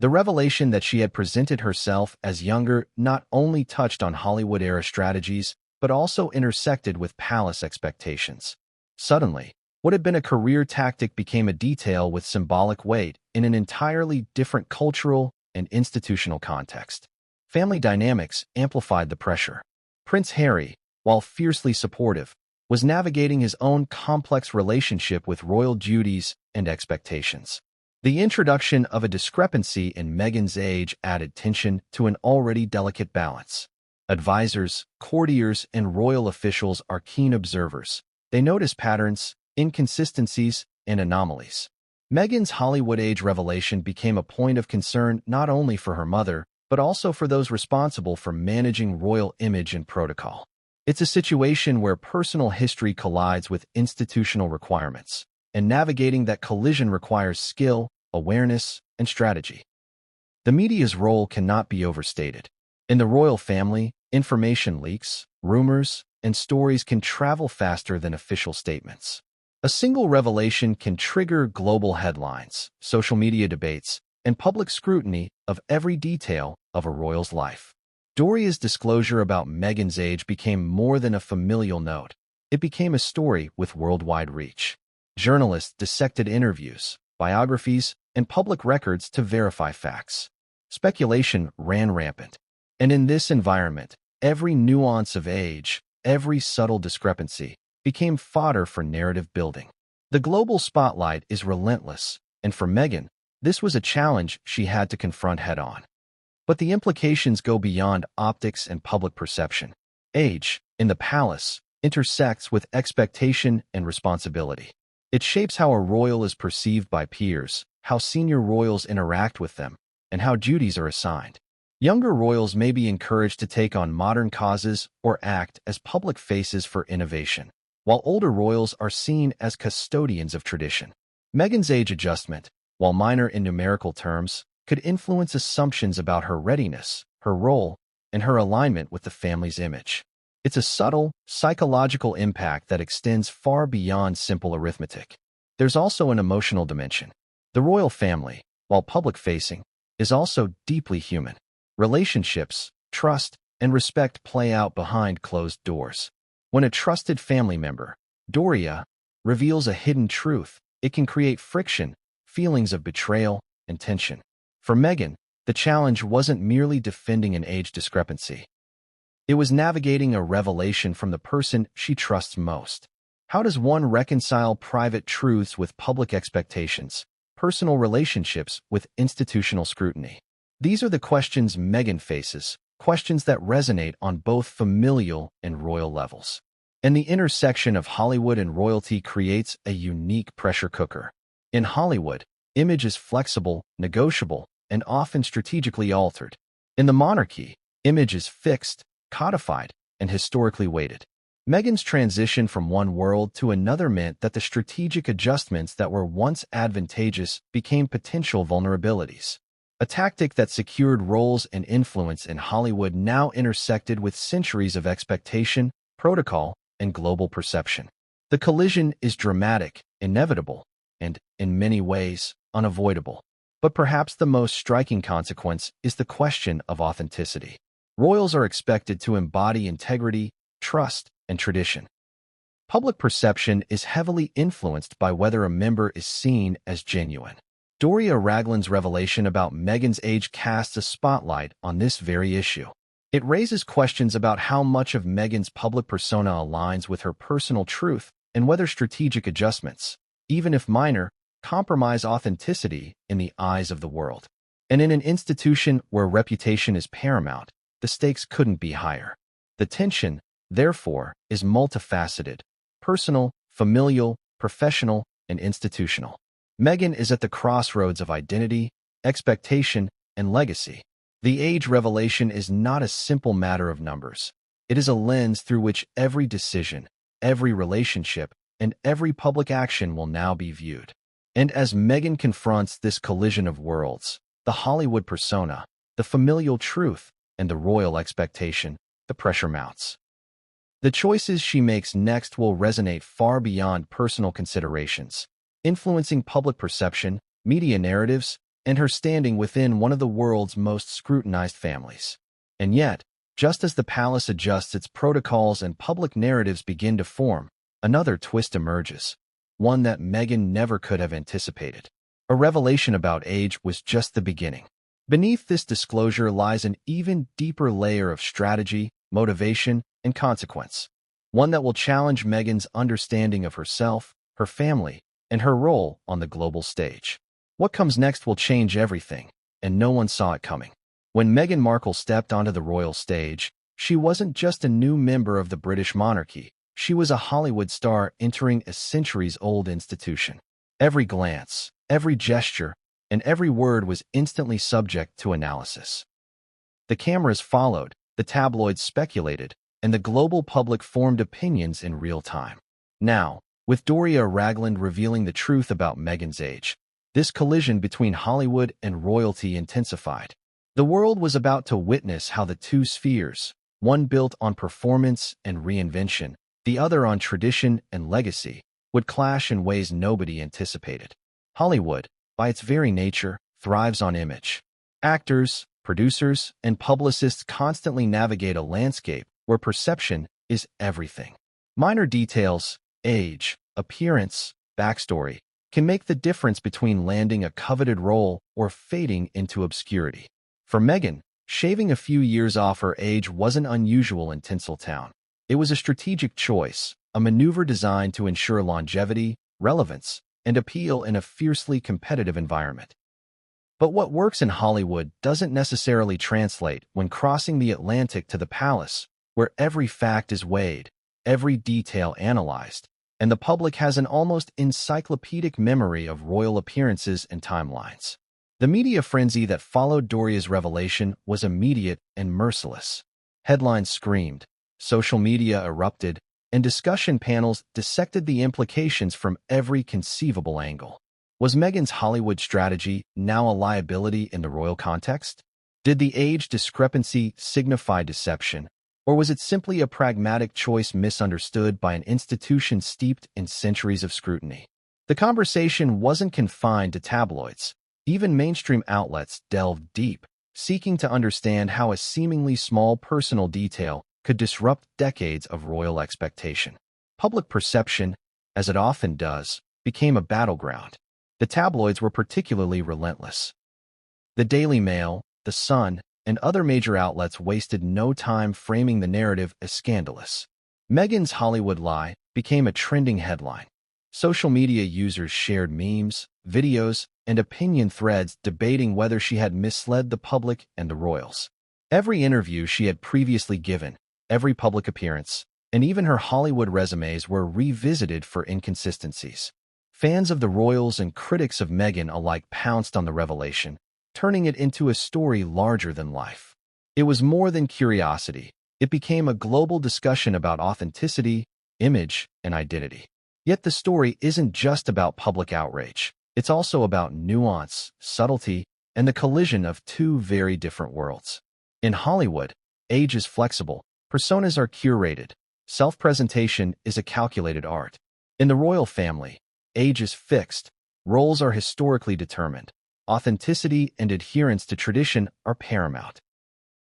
The revelation that she had presented herself as younger not only touched on Hollywood-era strategies, but also intersected with palace expectations. Suddenly, what had been a career tactic became a detail with symbolic weight in an entirely different cultural and institutional context. Family dynamics amplified the pressure. Prince Harry, while fiercely supportive, was navigating his own complex relationship with royal duties and expectations. The introduction of a discrepancy in Meghan's age added tension to an already delicate balance. Advisors, courtiers, and royal officials are keen observers. They notice patterns, inconsistencies, and anomalies. Meghan's Hollywood age revelation became a point of concern not only for her mother, but also for those responsible for managing royal image and protocol. It's a situation where personal history collides with institutional requirements, and navigating that collision requires skill, awareness, and strategy. The media's role cannot be overstated. In the royal family, information leaks, rumors, and stories can travel faster than official statements. A single revelation can trigger global headlines, social media debates, and public scrutiny of every detail of a royal's life. Doria's disclosure about Meghan's age became more than a familial note. It became a story with worldwide reach. Journalists dissected interviews, biographies, and public records to verify facts. Speculation ran rampant. And in this environment, every nuance of age, every subtle discrepancy, became fodder for narrative building. The global spotlight is relentless, and for Meghan, this was a challenge she had to confront head-on. But the implications go beyond optics and public perception. Age, in the palace, intersects with expectation and responsibility. It shapes how a royal is perceived by peers, how senior royals interact with them, and how duties are assigned. Younger royals may be encouraged to take on modern causes or act as public faces for innovation, while older royals are seen as custodians of tradition. Meghan's age adjustment, while minor in numerical terms, could influence assumptions about her readiness, her role, and her alignment with the family's image. It's a subtle, psychological impact that extends far beyond simple arithmetic. There's also an emotional dimension. The royal family, while public-facing, is also deeply human. Relationships, trust, and respect play out behind closed doors. When a trusted family member, Doria, reveals a hidden truth, it can create friction, feelings of betrayal, and tension. For Meghan, the challenge wasn't merely defending an age discrepancy. It was navigating a revelation from the person she trusts most. How does one reconcile private truths with public expectations, personal relationships with institutional scrutiny? These are the questions Meghan faces, questions that resonate on both familial and royal levels. And the intersection of Hollywood and royalty creates a unique pressure cooker. In Hollywood, image is flexible, negotiable, and often strategically altered. In the monarchy, image is fixed, codified, and historically weighted. Meghan's transition from one world to another meant that the strategic adjustments that were once advantageous became potential vulnerabilities. A tactic that secured roles and influence in Hollywood now intersected with centuries of expectation, protocol, and global perception. The collision is dramatic, inevitable, and, in many ways, unavoidable. But perhaps the most striking consequence is the question of authenticity. Royals are expected to embody integrity, trust, and tradition. Public perception is heavily influenced by whether a member is seen as genuine. Doria Ragland's revelation about Meghan's age casts a spotlight on this very issue. It raises questions about how much of Meghan's public persona aligns with her personal truth and whether strategic adjustments, even if minor, compromise authenticity in the eyes of the world. And in an institution where reputation is paramount, the stakes couldn't be higher. The tension, therefore, is multifaceted: personal, familial, professional, and institutional. Meghan is at the crossroads of identity, expectation, and legacy. The age revelation is not a simple matter of numbers. It is a lens through which every decision, every relationship, and every public action will now be viewed. And as Meghan confronts this collision of worlds, the Hollywood persona, the familial truth, and the royal expectation, the pressure mounts. The choices she makes next will resonate far beyond personal considerations, influencing public perception, media narratives, and her standing within one of the world's most scrutinized families. And yet, just as the palace adjusts its protocols and public narratives begin to form, another twist emerges, one that Meghan never could have anticipated. A revelation about age was just the beginning. Beneath this disclosure lies an even deeper layer of strategy, motivation, and consequence, one that will challenge Meghan's understanding of herself, her family, and her role on the global stage. What comes next will change everything, and no one saw it coming. When Meghan Markle stepped onto the royal stage, she wasn't just a new member of the British monarchy, She was a Hollywood star entering a centuries-old institution. Every glance, every gesture, and every word was instantly subject to analysis. The cameras followed, the tabloids speculated, and the global public formed opinions in real time. Now, with Doria Ragland revealing the truth about Meghan's age, this collision between Hollywood and royalty intensified. The world was about to witness how the two spheres, one built on performance and reinvention, the other on tradition and legacy, would clash in ways nobody anticipated. Hollywood, by its very nature, thrives on image. Actors, producers, and publicists constantly navigate a landscape where perception is everything. Minor details, age, appearance, backstory, can make the difference between landing a coveted role or fading into obscurity. For Meghan, shaving a few years off her age wasn't unusual in Tinseltown. It was a strategic choice, a maneuver designed to ensure longevity, relevance, and appeal in a fiercely competitive environment. But what works in Hollywood doesn't necessarily translate when crossing the Atlantic to the palace, where every fact is weighed, every detail analyzed, and the public has an almost encyclopedic memory of royal appearances and timelines. The media frenzy that followed Doria's revelation was immediate and merciless. Headlines screamed, social media erupted, and discussion panels dissected the implications from every conceivable angle. Was Meghan's Hollywood strategy now a liability in the royal context? Did the age discrepancy signify deception, or was it simply a pragmatic choice misunderstood by an institution steeped in centuries of scrutiny? The conversation wasn't confined to tabloids. Even mainstream outlets delved deep, seeking to understand how a seemingly small personal detail could disrupt decades of royal expectation. Public perception, as it often does, became a battleground. The tabloids were particularly relentless. The Daily Mail, The Sun, and other major outlets wasted no time framing the narrative as scandalous. Meghan's Hollywood lie became a trending headline. Social media users shared memes, videos, and opinion threads debating whether she had misled the public and the royals. Every interview she had previously given, every public appearance, and even her Hollywood resumes were revisited for inconsistencies. Fans of the royals and critics of Meghan alike pounced on the revelation, turning it into a story larger than life. It was more than curiosity. It became a global discussion about authenticity, image, and identity. Yet the story isn't just about public outrage. It's also about nuance, subtlety, and the collision of two very different worlds. In Hollywood, age is flexible, personas are curated, self-presentation is a calculated art. In the royal family, age is fixed, roles are historically determined, authenticity and adherence to tradition are paramount.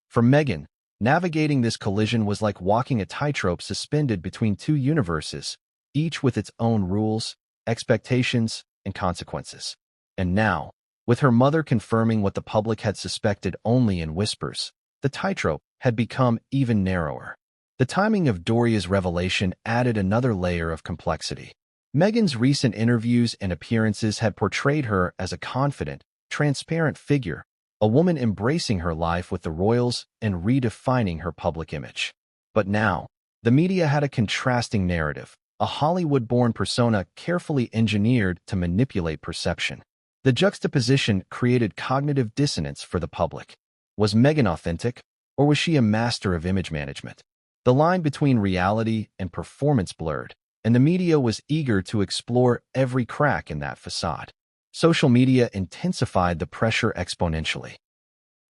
For Meghan, navigating this collision was like walking a tightrope suspended between two universes, each with its own rules, expectations, and consequences. And now, with her mother confirming what the public had suspected only in whispers, the tightrope had become even narrower. The timing of Doria's revelation added another layer of complexity. Meghan's recent interviews and appearances had portrayed her as a confident, transparent figure, a woman embracing her life with the royals and redefining her public image. But now, the media had a contrasting narrative, a Hollywood-born persona carefully engineered to manipulate perception. The juxtaposition created cognitive dissonance for the public. Was Meghan authentic, or was she a master of image management? The line between reality and performance blurred, and the media was eager to explore every crack in that facade. Social media intensified the pressure exponentially.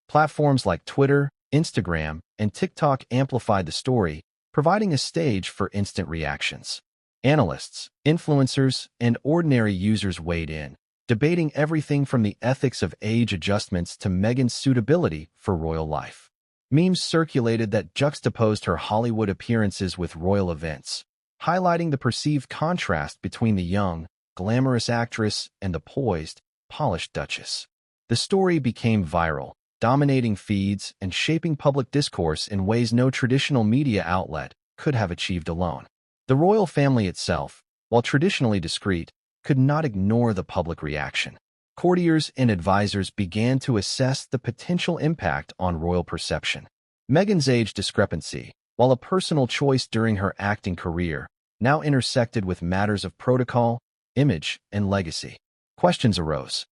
Platforms like Twitter, Instagram, and TikTok amplified the story, providing a stage for instant reactions. Analysts, influencers, and ordinary users weighed in, debating everything from the ethics of age adjustments to Meghan's suitability for royal life. Memes circulated that juxtaposed her Hollywood appearances with royal events, highlighting the perceived contrast between the young, glamorous actress and the poised, polished duchess. The story became viral, dominating feeds and shaping public discourse in ways no traditional media outlet could have achieved alone. The royal family itself, while traditionally discreet, could not ignore the public reaction. Courtiers and advisors began to assess the potential impact on royal perception. Meghan's age discrepancy, while a personal choice during her acting career now intersected with matters of protocol, image, and legacy. Questions arose.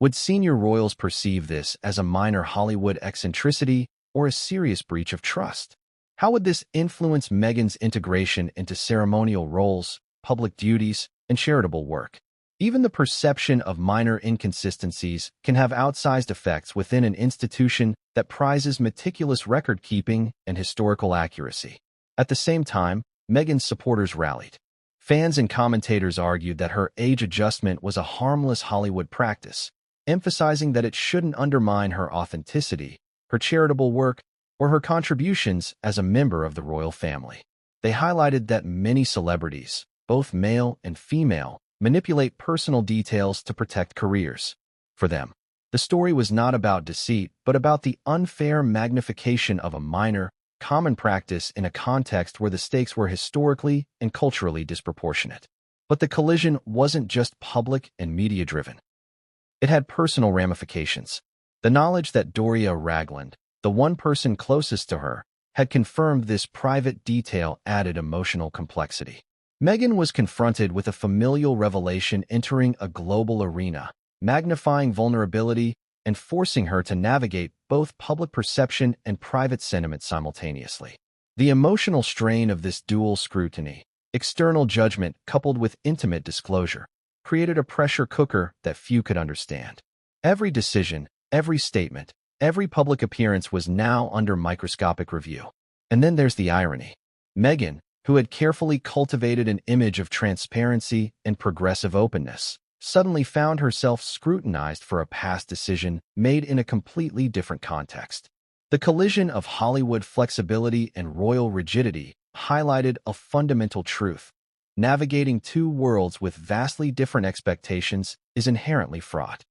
Would senior royals perceive this as a minor Hollywood eccentricity or a serious breach of trust? How would this influence Meghan's integration into ceremonial roles, public duties, and charitable work? Even the perception of minor inconsistencies can have outsized effects within an institution that prizes meticulous record-keeping and historical accuracy. At the same time, Meghan's supporters rallied. Fans and commentators argued that her age adjustment was a harmless Hollywood practice, emphasizing that it shouldn't undermine her authenticity, her charitable work, or her contributions as a member of the royal family. They highlighted that many celebrities, both male and female, manipulate personal details to protect careers. For them, the story was not about deceit, but about the unfair magnification of a minor, common practice in a context where the stakes were historically and culturally disproportionate. But the collision wasn't just public and media-driven. It had personal ramifications. The knowledge that Doria Ragland, the one person closest to her, had confirmed this private detail added emotional complexity. Meghan was confronted with a familial revelation entering a global arena, magnifying vulnerability and forcing her to navigate both public perception and private sentiment simultaneously. The emotional strain of this dual scrutiny, external judgment coupled with intimate disclosure, created a pressure cooker that few could understand. Every decision, every statement, every public appearance was now under microscopic review. And then there's the irony. Meghan, who had carefully cultivated an image of transparency and progressive openness, suddenly found herself scrutinized for a past decision made in a completely different context. The collision of Hollywood flexibility and royal rigidity highlighted a fundamental truth. Navigating two worlds with vastly different expectations is inherently fraught.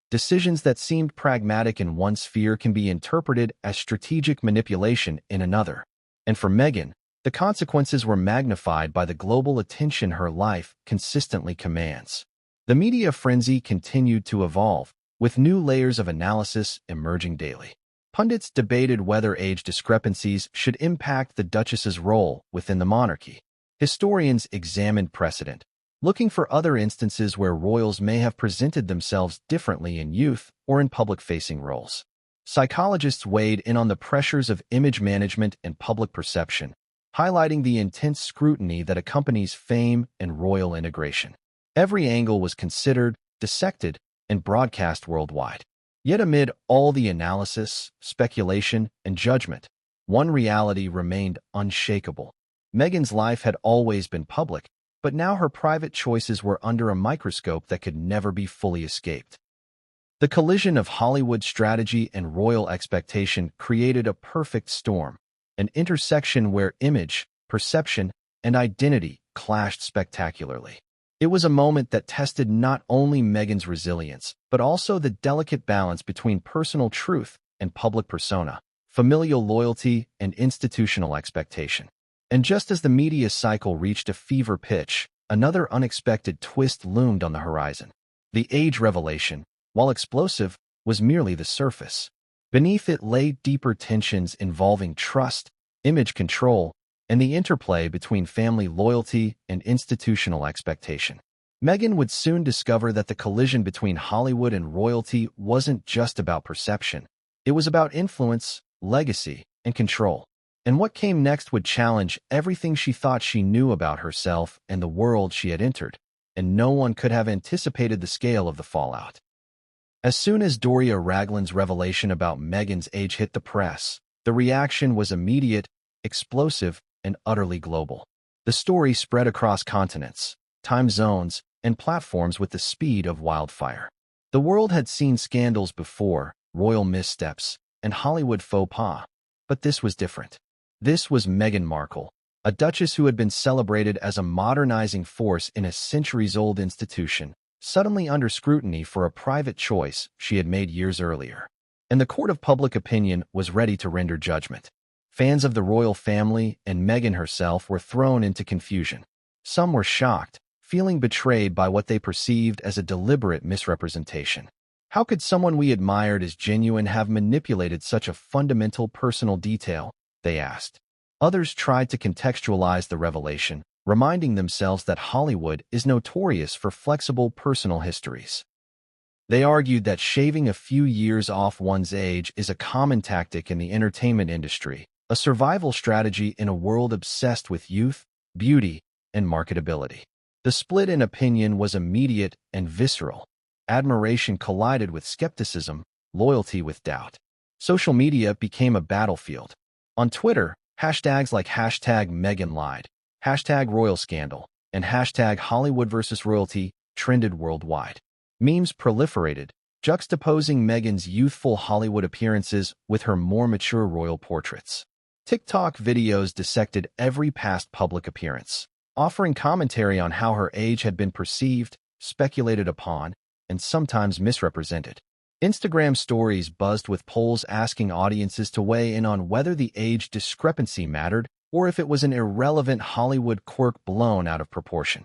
Decisions that seemed pragmatic in one sphere can be interpreted as strategic manipulation in another. And for Meghan, the consequences were magnified by the global attention her life consistently commands. The media frenzy continued to evolve, with new layers of analysis emerging daily. Pundits debated whether age discrepancies should impact the Duchess's role within the monarchy. Historians examined precedent, looking for other instances where royals may have presented themselves differently in youth or in public-facing roles. Psychologists weighed in on the pressures of image management and public perception, highlighting the intense scrutiny that accompanies fame and royal integration. Every angle was considered, dissected, and broadcast worldwide. Yet amid all the analysis, speculation, and judgment, one reality remained unshakable. Meghan's life had always been public, but now her private choices were under a microscope that could never be fully escaped. The collision of Hollywood strategy and royal expectation created a perfect storm, an intersection where image, perception, and identity clashed spectacularly. It was a moment that tested not only Meghan's resilience, but also the delicate balance between personal truth and public persona, familial loyalty and institutional expectation. And just as the media cycle reached a fever pitch, another unexpected twist loomed on the horizon. The age revelation, while explosive, was merely the surface. Beneath it lay deeper tensions involving trust, image control, and the interplay between family loyalty and institutional expectation. Meghan would soon discover that the collision between Hollywood and royalty wasn't just about perception. It was about influence, legacy, and control. And what came next would challenge everything she thought she knew about herself and the world she had entered, and no one could have anticipated the scale of the fallout. As soon as Doria Ragland's revelation about Meghan's age hit the press, the reaction was immediate, explosive, and utterly global. The story spread across continents, time zones, and platforms with the speed of wildfire. The world had seen scandals before, royal missteps, and Hollywood faux pas, but this was different. This was Meghan Markle, a duchess who had been celebrated as a modernizing force in a centuries-old institution, suddenly under scrutiny for a private choice she had made years earlier. And the court of public opinion was ready to render judgment. Fans of the royal family and Meghan herself were thrown into confusion. Some were shocked, feeling betrayed by what they perceived as a deliberate misrepresentation. How could someone we admired as genuine have manipulated such a fundamental personal detail? They asked. Others tried to contextualize the revelation, reminding themselves that Hollywood is notorious for flexible personal histories. They argued that shaving a few years off one's age is a common tactic in the entertainment industry, a survival strategy in a world obsessed with youth, beauty, and marketability. The split in opinion was immediate and visceral. Admiration collided with skepticism, loyalty with doubt. Social media became a battlefield. On Twitter, hashtags like hashtag Meghan lied, hashtag royal scandal, and hashtag Hollywood versus royalty trended worldwide. Memes proliferated, juxtaposing Meghan's youthful Hollywood appearances with her more mature royal portraits. TikTok videos dissected every past public appearance, offering commentary on how her age had been perceived, speculated upon, and sometimes misrepresented. Instagram stories buzzed with polls asking audiences to weigh in on whether the age discrepancy mattered or if it was an irrelevant Hollywood quirk blown out of proportion.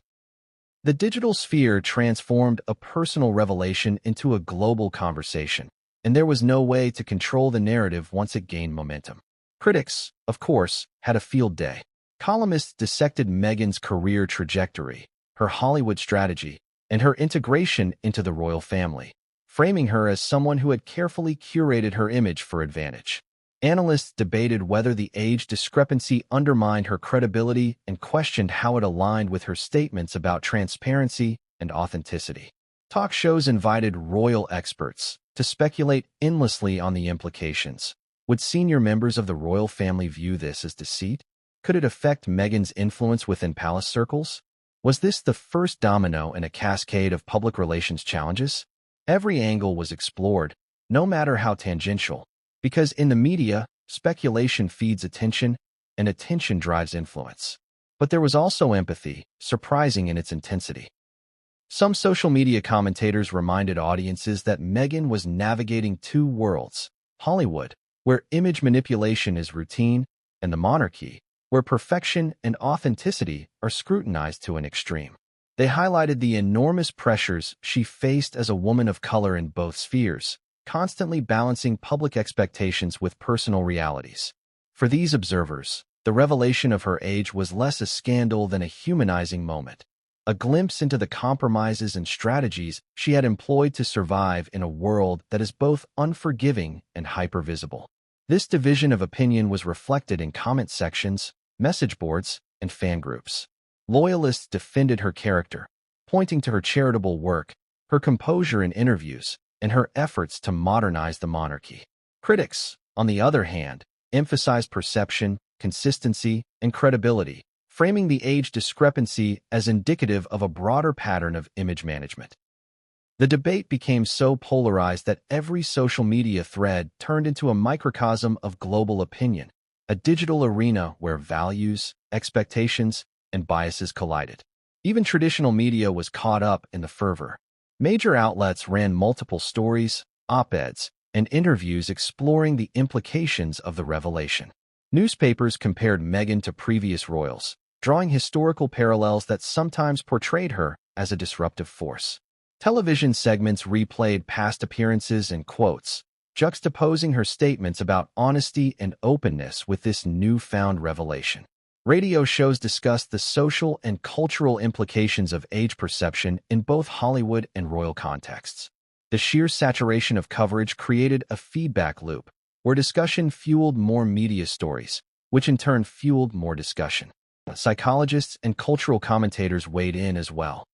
The digital sphere transformed a personal revelation into a global conversation, and there was no way to control the narrative once it gained momentum. Critics, of course, had a field day. Columnists dissected Meghan's career trajectory, her Hollywood strategy, and her integration into the royal family, framing her as someone who had carefully curated her image for advantage. Analysts debated whether the age discrepancy undermined her credibility and questioned how it aligned with her statements about transparency and authenticity. Talk shows invited royal experts to speculate endlessly on the implications. Would senior members of the royal family view this as deceit? Could it affect Meghan's influence within palace circles? Was this the first domino in a cascade of public relations challenges? Every angle was explored, no matter how tangential, because in the media, speculation feeds attention, and attention drives influence. But there was also empathy, surprising in its intensity. Some social media commentators reminded audiences that Meghan was navigating two worlds: Hollywood, where image manipulation is routine, and the monarchy, where perfection and authenticity are scrutinized to an extreme. They highlighted the enormous pressures she faced as a woman of color in both spheres, constantly balancing public expectations with personal realities. For these observers, the revelation of her age was less a scandal than a humanizing moment, a glimpse into the compromises and strategies she had employed to survive in a world that is both unforgiving and hypervisible. This division of opinion was reflected in comment sections, message boards, and fan groups. Loyalists defended her character, pointing to her charitable work, her composure in interviews, and her efforts to modernize the monarchy. Critics, on the other hand, emphasized perception, consistency, and credibility, framing the age discrepancy as indicative of a broader pattern of image management. The debate became so polarized that every social media thread turned into a microcosm of global opinion, a digital arena where values, expectations, and biases collided. Even traditional media was caught up in the fervor. Major outlets ran multiple stories, op-eds, and interviews exploring the implications of the revelation. Newspapers compared Meghan to previous royals, drawing historical parallels that sometimes portrayed her as a disruptive force. Television segments replayed past appearances and quotes, juxtaposing her statements about honesty and openness with this newfound revelation. Radio shows discussed the social and cultural implications of age perception in both Hollywood and royal contexts. The sheer saturation of coverage created a feedback loop, where discussion fueled more media stories, which in turn fueled more discussion. Psychologists and cultural commentators weighed in as well.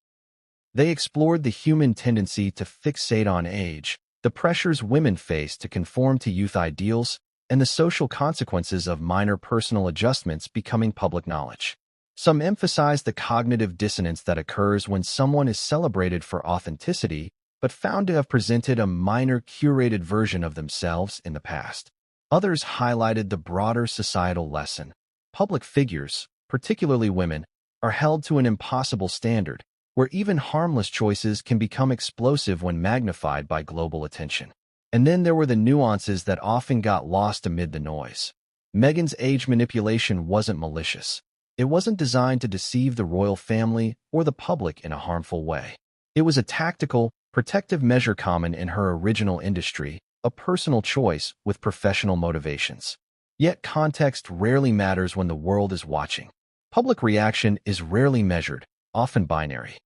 They explored the human tendency to fixate on age, the pressures women face to conform to youth ideals, and the social consequences of minor personal adjustments becoming public knowledge. Some emphasized the cognitive dissonance that occurs when someone is celebrated for authenticity, but found to have presented a minor curated version of themselves in the past. Others highlighted the broader societal lesson. Public figures, particularly women, are held to an impossible standard, where even harmless choices can become explosive when magnified by global attention. And then there were the nuances that often got lost amid the noise. Meghan's age manipulation wasn't malicious. It wasn't designed to deceive the royal family or the public in a harmful way. It was a tactical, protective measure common in her original industry, a personal choice with professional motivations. Yet context rarely matters when the world is watching. Public reaction is rarely measured, often binary.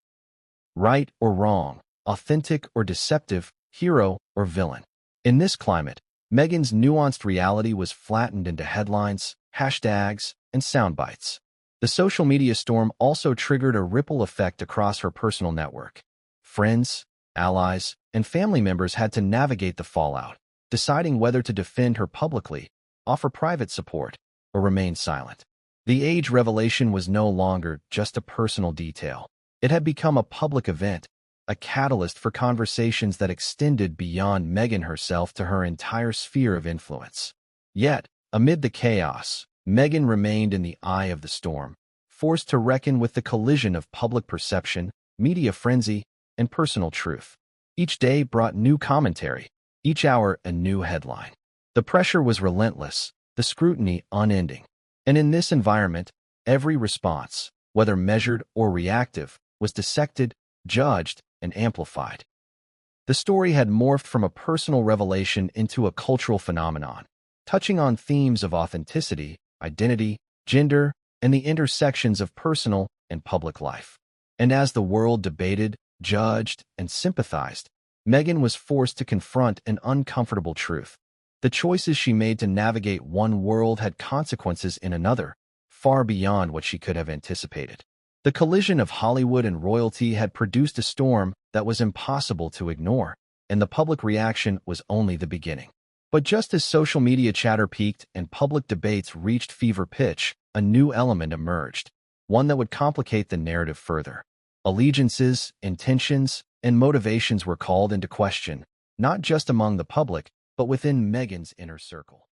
Right or wrong, authentic or deceptive, hero or villain. In this climate, Meghan's nuanced reality was flattened into headlines, hashtags, and soundbites. The social media storm also triggered a ripple effect across her personal network. Friends, allies, and family members had to navigate the fallout, deciding whether to defend her publicly, offer private support, or remain silent. The age revelation was no longer just a personal detail. It had become a public event, a catalyst for conversations that extended beyond Meghan herself to her entire sphere of influence. Yet, amid the chaos, Meghan remained in the eye of the storm, forced to reckon with the collision of public perception, media frenzy, and personal truth. Each day brought new commentary, each hour a new headline. The pressure was relentless, the scrutiny unending. And in this environment, every response, whether measured or reactive, was dissected, judged, and amplified. The story had morphed from a personal revelation into a cultural phenomenon, touching on themes of authenticity, identity, gender, and the intersections of personal and public life. And as the world debated, judged, and sympathized, Meghan was forced to confront an uncomfortable truth. The choices she made to navigate one world had consequences in another, far beyond what she could have anticipated. The collision of Hollywood and royalty had produced a storm that was impossible to ignore, and the public reaction was only the beginning. But just as social media chatter peaked and public debates reached fever pitch, a new element emerged, one that would complicate the narrative further. Allegiances, intentions, and motivations were called into question, not just among the public, but within Meghan's inner circle.